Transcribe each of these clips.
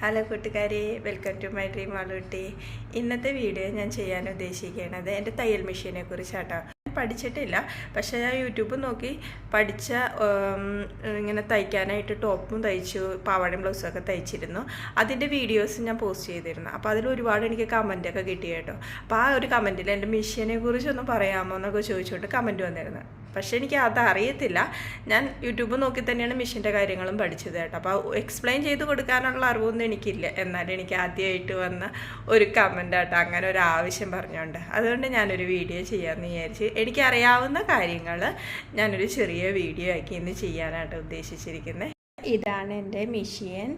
Hello കൂട്ടുകാരെ, welcome to my dream ആളൂട്ടി. ഇന്നത്തെ video ഞാൻ ചെയ്യാൻ ഉദ്ദേശിക്കുന്നത് എൻ്റെ തയ്യൽ മെഷീനെ കുറിച്ചാട്ടോ. പഠിച്ചിട്ടില്ല, പക്ഷേ ഞാൻ യൂട്യൂബ് നോക്കി പഠിച്ച ഇങ്ങനെ തയ്ക്കാനായിട്ട് ടോപ്പും തയ്ച്ചു, പാവാടയും ബ്ലൗസൊക്കെ തയ്ച്ചിരുന്നു. അതിൻ്റെ വീഡിയോസ് ഞാൻ പോസ്റ്റ് ചെയ്തിരുന്നു. അപ്പോൾ അതിൽ ഒരുപാട് എനിക്ക് കമൻറ്റൊക്കെ കിട്ടി കേട്ടോ. അപ്പോൾ ആ ഒരു കമൻറ്റിൽ എൻ്റെ മെഷീനെ കുറിച്ചൊന്ന് പറയാമോ എന്നൊക്കെ ചോദിച്ചുകൊണ്ട് കമൻറ്റ് വന്നിരുന്നു. പക്ഷേ എനിക്ക് അതറിയത്തില്ല. ഞാൻ യൂട്യൂബ് നോക്കി തന്നെയാണ് മെഷീൻ്റെ കാര്യങ്ങളും പഠിച്ചത് കേട്ടോ. അപ്പോൾ എക്സ്പ്ലെയിൻ ചെയ്ത് കൊടുക്കാനുള്ള അറിവൊന്നും എനിക്കില്ല. എന്നാലും എനിക്ക് ആദ്യമായിട്ട് വന്ന ഒരു കമൻ്റ് ആട്ടോ, അങ്ങനെ ഒരു ആവശ്യം പറഞ്ഞുകൊണ്ട്. അതുകൊണ്ട് ഞാനൊരു വീഡിയോ ചെയ്യാമെന്ന് വിചാരിച്ച് എനിക്കറിയാവുന്ന കാര്യങ്ങൾ ഞാനൊരു ചെറിയ വീഡിയോ ആക്കി ഇന്ന് ചെയ്യാനായിട്ട് ഉദ്ദേശിച്ചിരിക്കുന്നത്. ഇതാണ് എൻ്റെ മെഷീൻ.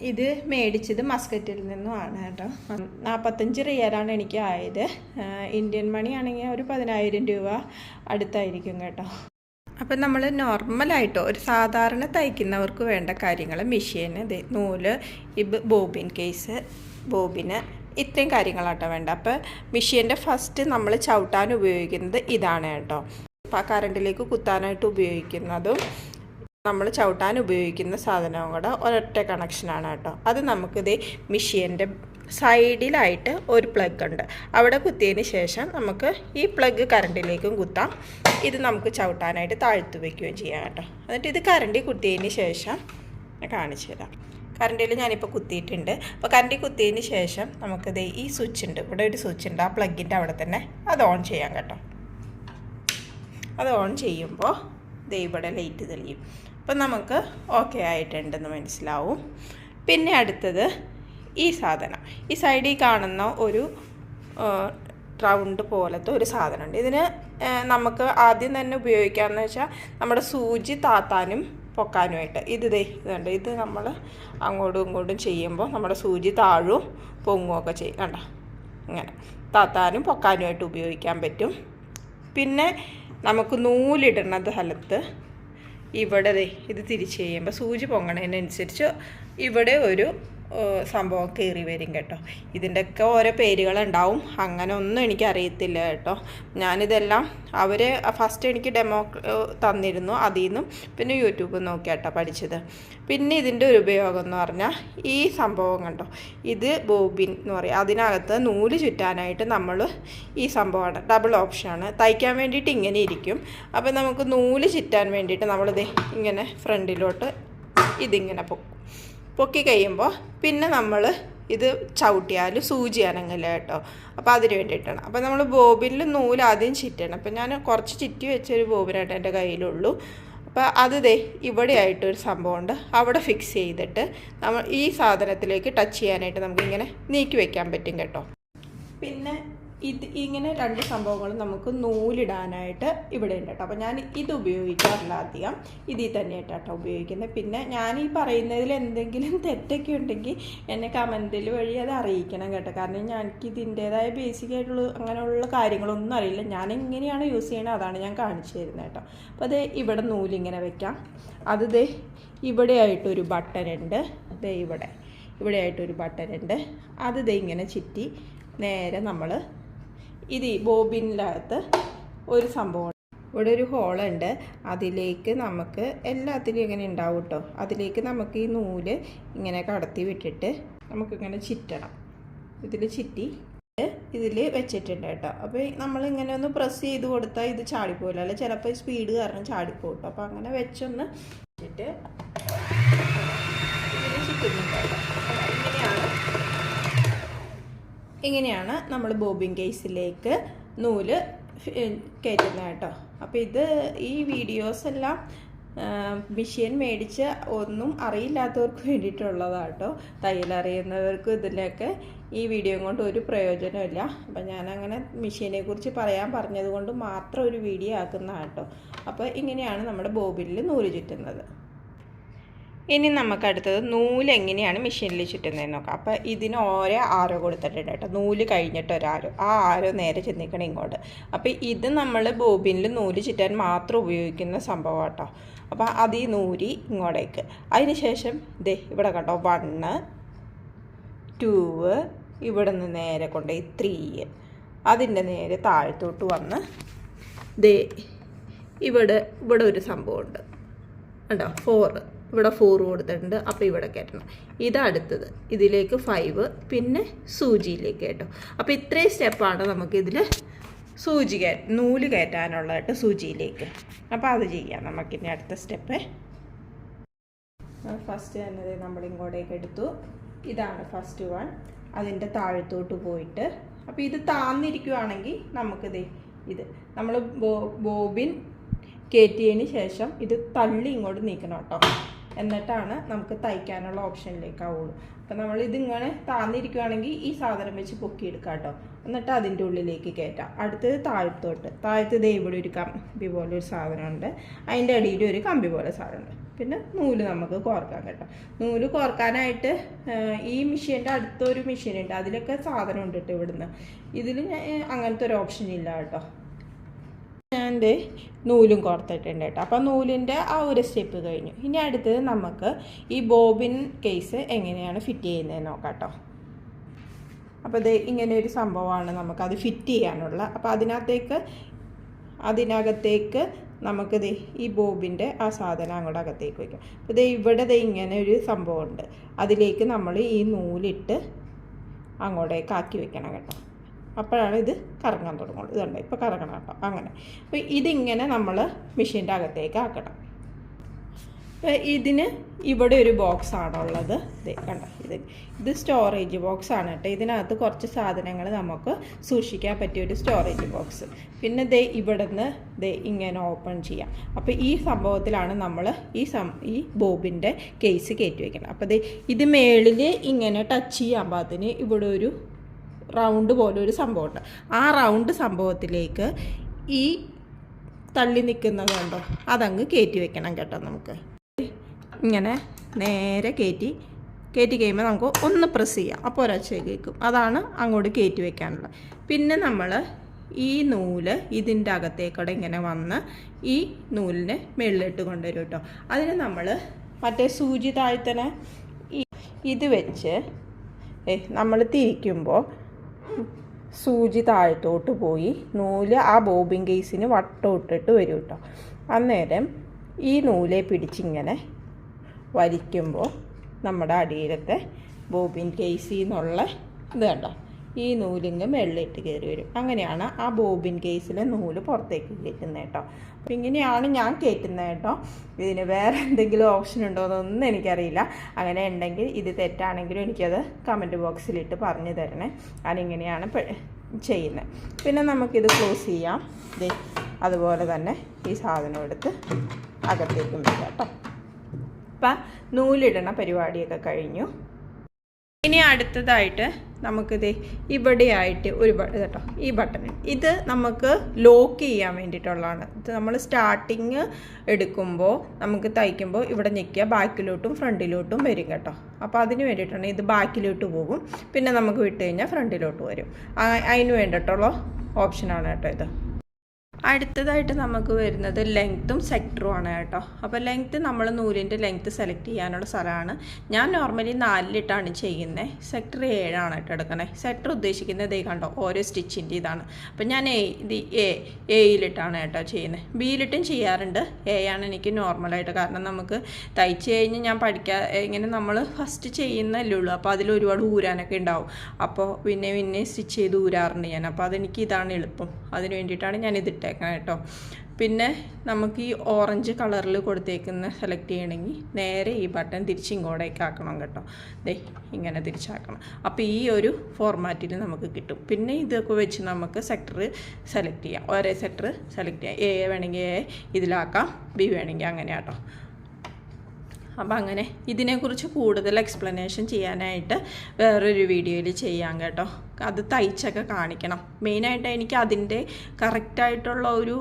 ഇത് മേടിച്ചത് മസ്കറ്റിൽ നിന്നുമാണ് കേട്ടോ. 45 റിയാലാണ് എനിക്ക് ആയത്. ഇന്ത്യൻ മണി ആണെങ്കിൽ ഒരു 10,000 രൂപ അടുത്തായിരിക്കും കേട്ടോ. അപ്പം നമ്മൾ നോർമലായിട്ടോ ഒരു സാധാരണ തയ്ക്കുന്നവർക്ക് വേണ്ട കാര്യങ്ങൾ, മെഷീന്, നൂല്, ബോബിൻ കേസ്, ബോബിന്, ഇത്രയും കാര്യങ്ങളാട്ടോ വേണ്ട. അപ്പോൾ മെഷീൻ്റെ ഫസ്റ്റ് നമ്മൾ ചവിട്ടാൻ ഉപയോഗിക്കുന്നത് ഇതാണ് കേട്ടോ. അപ്പോൾ ആ കറണ്ടിലേക്ക് കുത്താനായിട്ട് ഉപയോഗിക്കുന്നതും നമ്മൾ ചവിട്ടാൻ ഉപയോഗിക്കുന്ന സാധനവും കൂടെ ഒരൊറ്റ കണക്ഷനാണ് കേട്ടോ. അത് നമുക്കിത് മെഷീൻ്റെ സൈഡിലായിട്ട് ഒരു പ്ലഗ് ഉണ്ട്. അവിടെ കുത്തിയതിന് ശേഷം നമുക്ക് ഈ പ്ലഗ് കറണ്ടിലേക്കും കുത്താം. ഇത് നമുക്ക് ചവിട്ടാനായിട്ട് താഴ്ത്തു വയ്ക്കുകയും ചെയ്യാം കേട്ടോ. എന്നിട്ട് ഇത് കറണ്ടിൽ കുത്തിയതിന് ശേഷം ഞാൻ കാണിച്ചു തരാം. കറണ്ടിൽ ഞാനിപ്പോൾ കുത്തിയിട്ടുണ്ട്. അപ്പോൾ കറണ്ടിൽ കുത്തിയതിന് ശേഷം നമുക്കിത് ഈ സ്വിച്ച് ഉണ്ട്, ഇവിടെ ഒരു സ്വിച്ച് ഉണ്ട്, ആ പ്ലഗിൻ്റെ അവിടെ തന്നെ അത് ഓൺ ചെയ്യാം കേട്ടോ. അത് ഓൺ ചെയ്യുമ്പോൾ ഇവിടെ ലൈറ്റ് തെളിയും. അപ്പം നമുക്ക് ഓക്കെ ആയിട്ടുണ്ടെന്ന് മനസ്സിലാവും. പിന്നെ അടുത്തത് ഈ സാധനം, ഈ സൈഡിൽ കാണുന്ന ഒരു റൗണ്ട് പോലത്തെ ഒരു സാധനമുണ്ട്. ഇതിന് നമുക്ക് ആദ്യം തന്നെ ഉപയോഗിക്കാമെന്ന് വെച്ചാൽ നമ്മുടെ സൂചി താത്താനും പൊക്കാനുമായിട്ട്. ഇതുണ്ട്, ഇത് നമ്മൾ അങ്ങോട്ടും ഇങ്ങോട്ടും ചെയ്യുമ്പോൾ നമ്മുടെ സൂചി താഴും പൊങ്ങുമൊക്കെ ചെയ്യും കണ്ടോ. ഇങ്ങനെ താത്താനും പൊക്കാനുമായിട്ട് ഉപയോഗിക്കാൻ പറ്റും. പിന്നെ നമുക്ക് നൂലിടുന്ന സ്ഥലത്ത് ഇവിടെ ഇത് തിരിച്ച് ചെയ്യുമ്പോൾ സൂചി പൊങ്ങണതിനനുസരിച്ച് ഇവിടെ ഒരു സംഭവം കയറി വരും കേട്ടോ. ഇതിൻ്റെയൊക്കെ ഓരോ പേരുകളുണ്ടാവും. അങ്ങനെ ഒന്നും എനിക്കറിയത്തില്ല കേട്ടോ. ഞാനിതെല്ലാം അവർ ഫസ്റ്റ് എനിക്ക് ഡെമോ തന്നിരുന്നു, അതിൽ നിന്നും പിന്നെ യൂട്യൂബ് നോക്കിയാട്ടോ പഠിച്ചത്. പിന്നെ ഇതിൻ്റെ ഒരു ഉപയോഗം എന്ന് പറഞ്ഞാൽ ഈ സംഭവം കണ്ടോ, ഇത് ബോബിൻ എന്ന് പറയും. അതിനകത്ത് നൂല് ചുറ്റാനായിട്ട് നമ്മൾ ഈ സംഭവമാണ്, ഡബിൾ ഓപ്ഷനാണ്. തയ്ക്കാൻ വേണ്ടിയിട്ട് ഇങ്ങനെ ഇരിക്കും. അപ്പോൾ നമുക്ക് നൂല് ചുറ്റാൻ വേണ്ടിയിട്ട് നമ്മളിത് ഇങ്ങനെ ഫ്രണ്ടിലോട്ട് ഇതിങ്ങനെ പൊക്കി കഴിയുമ്പോൾ പിന്നെ നമ്മൾ ഇത് ചവിട്ടിയാൽ സൂചി അനങ്ങില്ല കേട്ടോ. അപ്പോൾ അതിന് വേണ്ടിയിട്ടാണ്. അപ്പോൾ നമ്മൾ ബോബിനിൽ നൂല് ആദ്യം ചുറ്റണം. അപ്പോൾ ഞാൻ കുറച്ച് ചുറ്റി വെച്ചൊരു ബോബിനായിട്ട് എൻ്റെ കയ്യിലുള്ളൂ. അപ്പോൾ അത് ഇവിടെയായിട്ടൊരു സംഭവമുണ്ട്, അവിടെ ഫിക്സ് ചെയ്തിട്ട് നമ്മൾ ഈ സാധനത്തിലേക്ക് ടച്ച് ചെയ്യാനായിട്ട് നമുക്കിങ്ങനെ നീക്കി വയ്ക്കാൻ പറ്റും കേട്ടോ. പിന്നെ ഇങ്ങനെ രണ്ട് സംഭവങ്ങളും നമുക്ക് നൂലിടാനായിട്ട് ഇവിടെ ഉണ്ട് കേട്ടോ. അപ്പോൾ ഞാൻ ഇത് ഉപയോഗിക്കാറില്ല അധികം, ഇതിൽ തന്നെയായിട്ട് കേട്ടോ ഉപയോഗിക്കുന്നത്. പിന്നെ ഞാൻ ഈ പറയുന്നതിൽ എന്തെങ്കിലും തെറ്റൊക്കെ ഉണ്ടെങ്കിൽ എന്നെ കമൻറ്റിൽ വഴി അത് അറിയിക്കണം കേട്ടോ. കാരണം എനിക്ക് ഇതിൻ്റേതായ ബേസിക്കായിട്ടുള്ള അങ്ങനെയുള്ള കാര്യങ്ങളൊന്നും അറിയില്ല. ഞാൻ എങ്ങനെയാണ് യൂസ് ചെയ്യണത് അതാണ് ഞാൻ കാണിച്ചു തരുന്നത് കേട്ടോ. അപ്പോൾ അത് ഇവിടെ നൂലിങ്ങനെ വെക്കാം. അത് ഇവിടെയായിട്ടൊരു ബട്ടൺ ഉണ്ട്, ഇവിടെയായിട്ടൊരു ബട്ടൺ ഉണ്ട്. അത് ഇങ്ങനെ ചുറ്റി നേരെ നമ്മൾ ഇത് ബോബിനകത്ത് ഒരു സംഭവം, ഇവിടെ ഒരു ഹോളുണ്ട്. അതിലേക്ക് നമുക്ക് എല്ലാത്തിലും ഇങ്ങനെ ഉണ്ടാവും കേട്ടോ. അതിലേക്ക് നമുക്ക് ഈ നൂല് ഇങ്ങനെ കടത്തി വിട്ടിട്ട് നമുക്കിങ്ങനെ ചുറ്റണം. ഇതിൽ ചുറ്റി ഇതിൽ വെച്ചിട്ടുണ്ട് കേട്ടോ. അപ്പോൾ നമ്മളിങ്ങനെ ഒന്ന് പ്രസ് ചെയ്ത് കൊടുത്താൽ ഇത് ചാടിപ്പോയില്ല, അല്ലെ ചിലപ്പോൾ സ്പീഡ് കാരണം ചാടിപ്പോകും കേട്ടോ. അപ്പോൾ അങ്ങനെ വെച്ചൊന്ന് വെച്ചിട്ട് ഇതിൽ ചുറ്റുന്നുണ്ട് കേട്ടോ. ഇങ്ങനെയാണ് നമ്മൾ ബോബിൻ കേസിലേക്ക് നൂല് കയറ്റുന്നത് കേട്ടോ. അപ്പോൾ ഈ വീഡിയോസ് എല്ലാം മെഷീൻ മേടിച്ച് ഒന്നും അറിയില്ലാത്തവർക്ക് വേണ്ടിയിട്ടുള്ളതാണ് കേട്ടോ. തയ്യലറിയുന്നവർക്ക് ഇതിലൊക്കെ ഈ വീഡിയോ കൊണ്ട് ഒരു പ്രയോജനമില്ല. അപ്പം ഞാനങ്ങനെ മെഷീനെ കുറിച്ച് പറയാൻ പറഞ്ഞത് കൊണ്ട് മാത്രം ഒരു വീഡിയോ ആക്കുന്നതാണ് കേട്ടോ. അപ്പോൾ ഇങ്ങനെയാണ് നമ്മുടെ ബോബിനിൽ നൂല് ചുറ്റുന്നത്. ഇനി നമുക്ക് അടുത്തത് നൂല് എങ്ങനെയാണ് മെഷീനിൽ ചുറ്റുന്നതെന്ന് നോക്കാം. അപ്പോൾ ഇതിന് ഓരോ ആരോ കൊടുത്തിട്ടുണ്ട് കേട്ടോ. നൂല് കഴിഞ്ഞിട്ട് ഒരാരോ, ആ ആരോ നേരെ ചെന്നിക്കണം ഇങ്ങോട്ട്. അപ്പോൾ ഇത് നമ്മൾ ബോബിനിൽ നൂല് ചുറ്റാൻ മാത്രം ഉപയോഗിക്കുന്ന സംഭവം കേട്ടോ. അപ്പോൾ അത് ഈ നൂരി ഇങ്ങോട്ടേക്ക്, അതിന് ശേഷം ഇവിടെ കണ്ടോ 1, 2, ഇവിടെ നിന്ന് നേരെ കൊണ്ടുപോയി 3, അതിൻ്റെ നേരെ താഴത്തോട്ട് വന്ന് ഇവിടെ ഒരു സംഭവമുണ്ട് കണ്ടോ 4. ഇവിടെ 4 കൊടുത്തിട്ടുണ്ട്. അപ്പോൾ ഇവിടെ കയറ്റണം. ഇതടുത്തത് ഇതിലേക്ക് 5, പിന്നെ സൂചിയിലേക്ക് കയറ്റും. അപ്പോൾ ഇത്രയും സ്റ്റെപ്പാണ് നമുക്കിതിൽ നൂല് കയറ്റാനുള്ളതായിട്ട് സൂചിയിലേക്ക്. അപ്പോൾ അത് ചെയ്യാം നമുക്കിനി അടുത്ത സ്റ്റെപ്പ്. ഫസ്റ്റ് തന്നെ നമ്മൾ ഇങ്ങോട്ടേക്ക് എടുത്തു. ഇതാണ് ഫസ്റ്റ് വൺ. അതിൻ്റെ താഴത്തോട്ട് പോയിട്ട്, അപ്പോൾ ഇത് താന്നിരിക്കുവാണെങ്കിൽ നമുക്കിത് നമ്മൾ ബോബിൻ കയറ്റിയതിന് ശേഷം ഇത് തള്ളി ഇങ്ങോട്ട് നീക്കണം കേട്ടോ. എന്നിട്ടാണ് നമുക്ക് തയ്ക്കാനുള്ള ഓപ്ഷനിലേക്കാവുള്ളൂ. അപ്പം നമ്മളിതിങ്ങനെ താന്നിരിക്കുകയാണെങ്കിൽ ഈ സാധനം വെച്ച് പൊക്കിയെടുക്കാം കേട്ടോ. എന്നിട്ട് അതിൻ്റെ ഉള്ളിലേക്ക് കയറ്റാം. അടുത്തത് താഴത്ത് ദേ ഇവിടെ ഒരു കമ്പി പോലെ ഒരു സാധനമുണ്ട്. അതിൻ്റെ അടിയിൽ ഒരു കമ്പി പോലെ സാധനമുണ്ട്. പിന്നെ നൂല് നമുക്ക് കോർക്കാം കേട്ടോ. നൂല് കോർക്കാനായിട്ട് ഈ മെഷീൻ്റെ അടുത്തൊരു മെഷീനുണ്ട്. അതിലൊക്കെ സാധനം ഉണ്ട് കേട്ടോ. ഇവിടുന്ന് ഇതിൽ അങ്ങനത്തെ ഒരു ഓപ്ഷൻ ഇല്ല കേട്ടോ. ഞാൻ നൂലും കോർത്തിട്ടുണ്ട് കേട്ടോ. അപ്പോൾ നൂലിൻ്റെ ആ ഒരു സ്റ്റെപ്പ് കഴിഞ്ഞു. ഇനി അടുത്തത് നമുക്ക് ഈ ബോബിൻ കേസ് എങ്ങനെയാണ് ഫിറ്റ് ചെയ്യുന്നതെന്ന് നോക്കാം കേട്ടോ. അപ്പോൾ ഇത് ഇങ്ങനെ ഒരു സംഭവമാണ് നമുക്കത് ഫിറ്റ് ചെയ്യാനുള്ള. അപ്പോൾ അതിനകത്തേക്ക് നമുക്കിത് ഈ ബോബിൻ്റെ ആ സാധനം അങ്ങോട്ട് അകത്തേക്ക് വയ്ക്കാം. അപ്പോൾ ഇവിടെ ഇങ്ങനെ ഒരു സംഭവമുണ്ട്. അതിലേക്ക് നമ്മൾ ഈ നൂലിട്ട് അങ്ങോട്ടേക്ക് ആക്കി വെക്കണം കേട്ടോ. അപ്പോഴാണ് ഇത് കറങ്ങാൻ തുടങ്ങുള്ളൂ. ഇതുണ്ട് ഇപ്പോൾ കറങ്ങണം കേട്ടോ. അങ്ങനെ അപ്പോൾ ഇതിങ്ങനെ നമ്മൾ മെഷീൻ്റെ അകത്തേക്ക് ആക്കണം. ഇതിന് ഇവിടെ ഒരു ബോക്സാണുള്ളത്. കണ്ടോ, ഇത് സ്റ്റോറേജ് ബോക്സാണ് കേട്ടോ. ഇതിനകത്ത് കുറച്ച് സാധനങ്ങൾ നമുക്ക് സൂക്ഷിക്കാൻ പറ്റിയൊരു സ്റ്റോറേജ് ബോക്സ്. പിന്നെ ഇവിടുന്ന് ഇങ്ങനെ ഓപ്പൺ ചെയ്യാം. അപ്പോൾ ഈ സംഭവത്തിലാണ് നമ്മൾ ഈ ബോബിൻ്റെ കേസ് കയറ്റി വയ്ക്കണം. അപ്പോൾ ഇത് മേളിൽ ഇങ്ങനെ ടച്ച് ചെയ്യാൻ പാകത്തിന് ഇവിടെ ഒരു റൗണ്ട് പോലെ ഒരു സംഭവമുണ്ട്. ആ റൗണ്ട് സംഭവത്തിലേക്ക് ഈ തള്ളി നിൽക്കുന്നതുണ്ടോ അതങ്ങ് കയറ്റി വെക്കണം കേട്ടോ. നമുക്ക് ഇങ്ങനെ നേരെ കയറ്റി കഴിയുമ്പോൾ നമുക്ക് ഒന്ന് പ്രസ് ചെയ്യാം. അപ്പോൾ ഒരൊച്ച കേൾക്കും. അതാണ് അങ്ങോട്ട് കയറ്റി വെക്കാനുള്ളത്. പിന്നെ നമ്മൾ ഈ നൂല് ഇതിൻ്റെ അകത്തേക്കൂടെ ഇങ്ങനെ വന്ന് ഈ നൂലിനെ മുകളിലിട്ട് കൊണ്ടുവരും കേട്ടോ. അതിന് നമ്മൾ മറ്റേ സൂചി താഴ്ത്തനെ ഇത് വെച്ച് നമ്മൾ തിരിക്കുമ്പോൾ സൂചി താഴത്തോട്ട് പോയി നൂല് ആ ബോബിൻ കേസിന് വട്ടമിട്ടിട്ട് വരും കേട്ടോ. അന്നേരം ഈ നൂലെ പിടിച്ചിങ്ങനെ വലിക്കുമ്പോൾ നമ്മുടെ അടിയിലത്തെ ബോബിൻ കേസിൽ നിന്നുള്ള ഇത് കണ്ടോ, ഈ നൂലിങ്ങ് വെള്ളിയിട്ട് കയറി വരും. അങ്ങനെയാണ് ആ ബോബിൻ കേസിലെ നൂല് പുറത്തേക്ക് കയറ്റുന്നത് കേട്ടോ. അപ്പം ഇങ്ങനെയാണ് ഞാൻ കയറ്റുന്നത് കേട്ടോ. ഇതിന് വേറെ എന്തെങ്കിലും ഓപ്ഷൻ ഉണ്ടോ എന്നൊന്നും എനിക്കറിയില്ല. അങ്ങനെ ഉണ്ടെങ്കിൽ ഇത് തെറ്റാണെങ്കിലും എനിക്കത് കമൻറ്റ് ബോക്സിലിട്ട് പറഞ്ഞു തരണേ. ഞാനിങ്ങനെയാണ് ചെയ്യുന്നത്. പിന്നെ നമുക്കിത് ക്ലോസ് ചെയ്യാം. അതുപോലെ തന്നെ ഈ സാധനം എടുത്ത് അകത്തേക്കും വെക്കാം കേട്ടോ. അപ്പം നൂലിടണ പരിപാടിയൊക്കെ കഴിഞ്ഞു. ഇനി അടുത്തതായിട്ട് നമുക്കിത് ഇവിടെയായിട്ട് ഒരു കേട്ടോ, ഈ ബട്ടൺ ഇത് നമുക്ക് ലോക്ക് ചെയ്യാൻ വേണ്ടിയിട്ടുള്ളതാണ്. ഇത് നമ്മൾ സ്റ്റാർട്ടിങ് എടുക്കുമ്പോൾ നമുക്ക് തയ്ക്കുമ്പോൾ ഇവിടെ ഞെക്കിയാൽ ബാക്കിലോട്ടും ഫ്രണ്ടിലോട്ടും വരും കേട്ടോ. അപ്പോൾ അതിന് വേണ്ടിയിട്ടാണ് ഇത് ബാക്കിലോട്ട് പോകും. പിന്നെ നമുക്ക് വിട്ട് കഴിഞ്ഞാൽ ഫ്രണ്ടിലോട്ട് വരും. അതിന് വേണ്ടിയിട്ടുള്ള ഓപ്ഷനാണ് കേട്ടോ ഇത്. അടുത്തതായിട്ട് നമുക്ക് വരുന്നത് ലെങ്ത്തും സെക്ടറും ആണ് കേട്ടോ. അപ്പോൾ ലെങ്ത്ത് നമ്മൾ നൂലിൻ്റെ ലെങ്ത്ത് സെലക്ട് ചെയ്യാനുള്ള സ്ഥലമാണ്. ഞാൻ നോർമലി 4 ചെയ്യുന്നത്. സെക്ടർ 7 കേട്ടോ എടുക്കണേ. സെക്ടർ ഉദ്ദേശിക്കുന്നത് കണ്ടോ ഓരോ സ്റ്റിച്ചിൻ്റെ ഇതാണ്. അപ്പോൾ ഞാൻ എയിലിട്ടാണ് കേട്ടോ ചെയ്യുന്നത്. ബിയിലിട്ടും ചെയ്യാറുണ്ട്. ആണ് എനിക്ക് നോർമലായിട്ട്. കാരണം നമുക്ക് തയ്ച്ച് കഴിഞ്ഞ് ഞാൻ ഇങ്ങനെ നമ്മൾ ഫസ്റ്റ് ചെയ്യുന്നല്ലേ ഉള്ളൂ. അപ്പോൾ അതിൽ ഒരുപാട് ഊരാനൊക്കെ ഉണ്ടാവും. അപ്പോൾ പിന്നെ സ്റ്റിച്ച് ചെയ്ത് ഊരാറുണ്ട് ഞാൻ. അപ്പോൾ അതെനിക്ക് ഇതാണ് എളുപ്പം. അതിന് വേണ്ടിയിട്ടാണ് ഞാൻ ഇതിട്ടേക്കുന്നത് കേട്ടോ. പിന്നെ നമുക്ക് ഈ ഓറഞ്ച് കളറിൽ കൊടുത്തേക്കുന്ന സെലക്ട് ചെയ്യണമെങ്കിൽ നേരെ ഈ ബട്ടൺ തിരിച്ചിങ്ങോട്ടേക്ക് ആക്കണം കേട്ടോ. ഇങ്ങനെ തിരിച്ചാക്കണം. അപ്പോൾ ഈ ഒരു ഫോർമാറ്റിൽ നമുക്ക് കിട്ടും. പിന്നെ ഇതൊക്കെ വെച്ച് നമുക്ക് സെക്ടർ സെലക്ട് ചെയ്യാം. ഒരേ സെക്ടർ സെലക്ട് ചെയ്യാം. എ വേണമെങ്കിൽ എ ഇതിലാക്കാം, ബി വേണമെങ്കിൽ അങ്ങനെ കേട്ടോ. അപ്പോൾ അങ്ങനെ ഇതിനെക്കുറിച്ച് കൂടുതൽ എക്സ്പ്ലനേഷൻ ചെയ്യാനായിട്ട് വേറൊരു വീഡിയോയിൽ ചെയ്യാം കേട്ടോ. അത് തയ്ച്ചൊക്കെ കാണിക്കണം. മെയിനായിട്ട് എനിക്ക് അതിൻ്റെ കറക്റ്റായിട്ടുള്ള ഒരു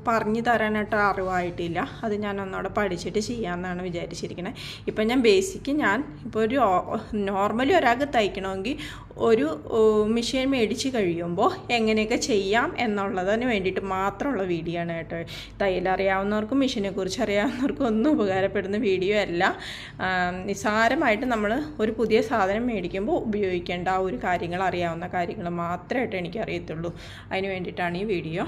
പറഞ്ഞു തരാനായിട്ട് അറിവായിട്ടില്ല. അത് ഞാൻ ഒന്നുകൂടെ പഠിച്ചിട്ട് ചെയ്യാമെന്നാണ് വിചാരിച്ചിരിക്കുന്നത്. ഇപ്പം ഞാൻ ഇപ്പോൾ ഒരു നോർമലി ഒരാൾക്ക് തയ്ക്കണമെങ്കിൽ ഒരു മെഷീൻ മേടിച്ച് കഴിയുമ്പോൾ എങ്ങനെയൊക്കെ ചെയ്യാം എന്നുള്ളതിന് വേണ്ടിയിട്ട് മാത്രമുള്ള വീഡിയോ ആണ് കേട്ടോ. തയ്യലറിയാവുന്നവർക്കും മെഷീനെക്കുറിച്ച് അറിയാവുന്നവർക്കും ഒന്നും ഉപകാരപ്പെടുന്ന വീഡിയോ അല്ല. നിസ്സാരമായിട്ട് നമ്മൾ ഒരു പുതിയ സാധനം മേടിക്കുമ്പോൾ ഉപയോഗിക്കേണ്ട ആ ഒരു കാര്യങ്ങൾ അറിയാവുന്ന കാര്യങ്ങൾ മാത്രമായിട്ട് എനിക്കറിയത്തുള്ളൂ. അതിന് വേണ്ടിയിട്ടാണ് ഈ വീഡിയോ.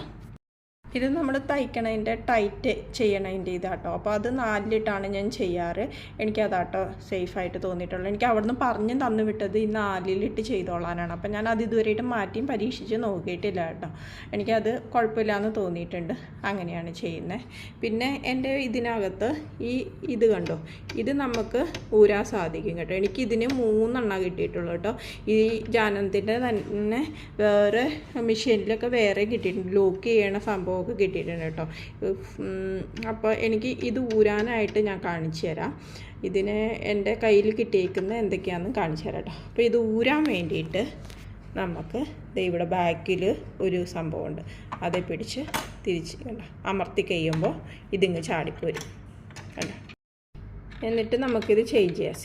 ഇത് നമ്മൾ തയ്ക്കണതിൻ്റെ ടൈറ്റ് ചെയ്യണതിൻ്റെ ഇതാട്ടോ. അപ്പോൾ അത് 4-ലിട്ടാണ് ഞാൻ ചെയ്യാറ്. എനിക്കതാട്ടോ സേഫായിട്ട് തോന്നിയിട്ടുള്ളത്. എനിക്ക് അവിടെ നിന്ന് പറഞ്ഞ് തന്നു വിട്ടത് ഈ 4-ലിട്ട് ചെയ്തോളാനാണ്. അപ്പം ഞാൻ അത് ഇതുവരെയായിട്ട് മാറ്റിയും പരീക്ഷിച്ച് നോക്കിയിട്ടില്ല കേട്ടോ. എനിക്കത് കുഴപ്പമില്ലയെന്ന് തോന്നിയിട്ടുണ്ട്. അങ്ങനെയാണ് ചെയ്യുന്നത്. പിന്നെ എൻ്റെ ഇതിനകത്ത് ഇത് കണ്ടോ, ഇത് നമുക്ക് ഊരാൻ സാധിക്കും കേട്ടോ. എനിക്കിതിന് 3 കിട്ടിയിട്ടുള്ളൂ കേട്ടോ. ഈ ജാനത്തിൻ്റെ തന്നെ വേറെ മെഷീനിലൊക്കെ വേറെ കിട്ടിയിട്ടുണ്ട്, ലോക്ക് ചെയ്യണ സംഭവമൊക്കെ കിട്ടിയിട്ടുണ്ട് കേട്ടോ. അപ്പോൾ എനിക്ക് ഇത് ഊരാനായിട്ട് ഞാൻ കാണിച്ചു തരാം. ഇതിന് എൻ്റെ കയ്യിൽ കിട്ടിയേക്കുന്ന എന്തൊക്കെയാണെന്ന് കാണിച്ചു തരാം കേട്ടോ. അപ്പോൾ ഇത് ഊരാൻ വേണ്ടിയിട്ട് നമുക്ക് ഇവിടെ ബാക്കിൽ ഒരു സംഭവമുണ്ട്, അതേ പിടിച്ച് തിരിച്ച് കണ്ടോ അമർത്തി കഴിയുമ്പോൾ ഇതിങ്ങ് ചാടിപ്പോരും കണ്ടോ. എന്നിട്ട് നമുക്കിത് ചേഞ്ച് ചെയ്യാം.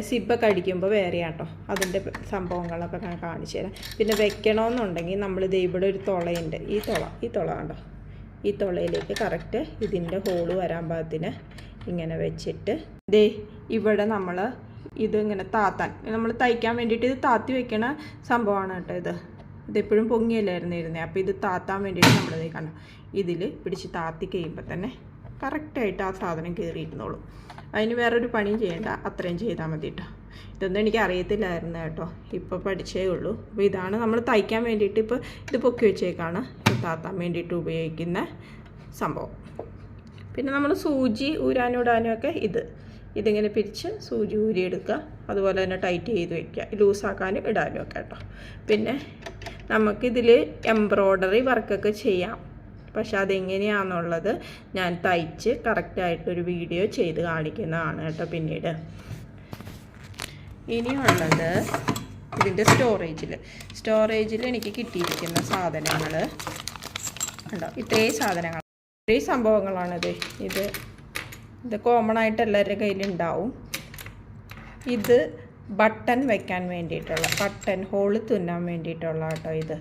സിബ്ബൊക്കെ അടിക്കുമ്പോൾ വേറെ കേട്ടോ. അതിൻ്റെ സംഭവങ്ങളൊക്കെ ഞാൻ കാണിച്ചു തരാം. പിന്നെ വെക്കണമെന്നുണ്ടെങ്കിൽ നമ്മളിത് ഇവിടെ ഒരു തുളയുണ്ട്, ഈ തുള കണ്ടോ, ഈ തുളയിലേക്ക് കറക്റ്റ് ഇതിൻ്റെ ഹോള് വരാൻ പാകത്തിന് ഇങ്ങനെ വെച്ചിട്ട് ഇവിടെ നമ്മൾ ഇതിങ്ങനെ നമ്മൾ തയ്ക്കാൻ വേണ്ടിയിട്ട് ഇത് താത്തി വെക്കണ സംഭവമാണ് കേട്ടോ. ഇതെപ്പോഴും പൊങ്ങിയല്ലായിരുന്നു ഇരുന്നത്. അപ്പോൾ ഇത് താത്താൻ വേണ്ടിയിട്ട് നമ്മളിത് കണ്ടോ, ഇതിൽ പിടിച്ച് താത്തി കഴിയുമ്പോൾ തന്നെ കറക്റ്റായിട്ട് ആ സാധനം കയറിയിരുന്നോളൂ. അതിന് വേറൊരു പണിയും ചെയ്യേണ്ട, അത്രയും ചെയ്താൽ മതി കേട്ടോ. ഇതൊന്നും എനിക്ക് അറിയത്തില്ലായിരുന്നു കേട്ടോ, ഇപ്പോൾ പഠിച്ചേ ഉള്ളൂ. അപ്പോൾ ഇതാണ് നമ്മൾ തയ്ക്കാൻ വേണ്ടിയിട്ട് ഇപ്പോൾ ഇത് പൊക്കി വെച്ചേക്കാണ് താത്താൻ വേണ്ടിയിട്ട് ഉപയോഗിക്കുന്ന സംഭവം. പിന്നെ നമ്മൾ സൂചി ഊരാനും ഇടാനും ഒക്കെ ഇതിങ്ങനെ പിരിച്ച് സൂചി ഊരിയെടുക്കുക, അതുപോലെ തന്നെ ടൈറ്റ് ചെയ്ത് വയ്ക്കുക, ലൂസാക്കാനും ഇടാനും ഒക്കെ കേട്ടോ. പിന്നെ നമുക്കിതിൽ എംബ്രോയ്ഡറി വർക്കൊക്കെ ചെയ്യാം. പക്ഷെ അതെങ്ങനെയാണെന്നുള്ളത് ഞാൻ തയ്ച്ച് കറക്റ്റായിട്ടൊരു വീഡിയോ ചെയ്ത് കാണിക്കുന്നതാണ് കേട്ടോ പിന്നീട്. ഇനിയുള്ളത് ഇതിൻ്റെ സ്റ്റോറേജിൽ എനിക്ക് കിട്ടിയിരിക്കുന്ന സാധനങ്ങൾ ഉണ്ടോ, ഇത്രയും സാധനങ്ങൾ, ഇത്രയും സംഭവങ്ങളാണിത്. ഇത് കോമൺ ആയിട്ട് എല്ലാവരുടെ കയ്യിലുണ്ടാവും. ഇത് ബട്ടൺ വെക്കാൻ വേണ്ടിയിട്ടുള്ള, ബട്ടൺ ഹോള് തുന്നാൻ വേണ്ടിയിട്ടുള്ള കേട്ടോ ഇത്.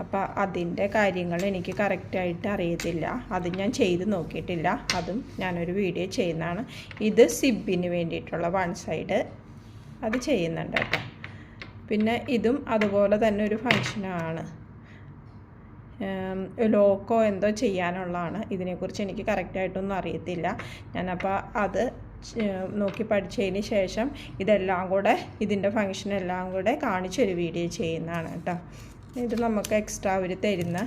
അപ്പോൾ അതിൻ്റെ കാര്യങ്ങൾ എനിക്ക് കറക്റ്റായിട്ട് അറിയത്തില്ല, അത് ഞാൻ ചെയ്ത് നോക്കിയിട്ടില്ല. അതും ഞാനൊരു വീഡിയോ ചെയ്യുന്നതാണ്. ഇത് സിബിന് വേണ്ടിയിട്ടുള്ള 1 സൈഡ് അത് ചെയ്യുന്നുണ്ട് കേട്ടോ. പിന്നെ ഇതും അതുപോലെ തന്നെ ഒരു ഫങ്ഷനാണ്, ലോക്കോ എന്തോ ചെയ്യാനുള്ളതാണ്. ഇതിനെക്കുറിച്ച് എനിക്ക് കറക്റ്റായിട്ടൊന്നും അറിയത്തില്ല. ഞാനപ്പോൾ അത് നോക്കി പഠിച്ചതിന് ശേഷം ഇതെല്ലാം കൂടെ, ഇതിൻ്റെ ഫങ്ഷനെല്ലാം കൂടെ കാണിച്ചൊരു വീഡിയോ ചെയ്യുന്നതാണ് കേട്ടോ. ഇത് നമുക്ക് എക്സ്ട്രാ അവർ തരുന്ന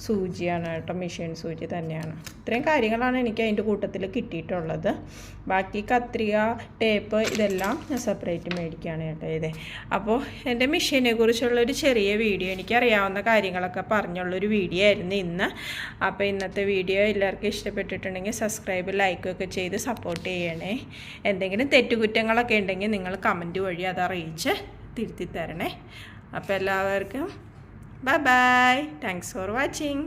സൂചിയാണ് കേട്ടോ, മെഷീൻ സൂചി തന്നെയാണ്. ഇത്രയും കാര്യങ്ങളാണ് എനിക്ക് അതിൻ്റെ കൂട്ടത്തിൽ കിട്ടിയിട്ടുള്ളത്. ബാക്കി കത്രിക, ടേപ്പ് ഇതെല്ലാം ഞാൻ സെപ്പറേറ്റ് മേടിക്കുകയാണ് കേട്ടോ. അപ്പോൾ എൻ്റെ മെഷീനെ കുറിച്ചുള്ളൊരു ചെറിയ വീഡിയോ, എനിക്കറിയാവുന്ന കാര്യങ്ങളൊക്കെ പറഞ്ഞുള്ളൊരു വീഡിയോ ആയിരുന്നു ഇന്ന്. അപ്പോൾ ഇന്നത്തെ വീഡിയോ എല്ലാവർക്കും ഇഷ്ടപ്പെട്ടിട്ടുണ്ടെങ്കിൽ സബ്സ്ക്രൈബ്, ലൈക്കൊക്കെ ചെയ്ത് സപ്പോർട്ട് ചെയ്യണേ. എന്തെങ്കിലും തെറ്റുകുറ്റങ്ങളൊക്കെ ഉണ്ടെങ്കിൽ നിങ്ങൾ കമൻറ്റ് വഴി അത് അറിയിച്ച് തിരുത്തി തരണേ. അപ്പോൾ എല്ലാവർക്കും bye bye, thanks for watching.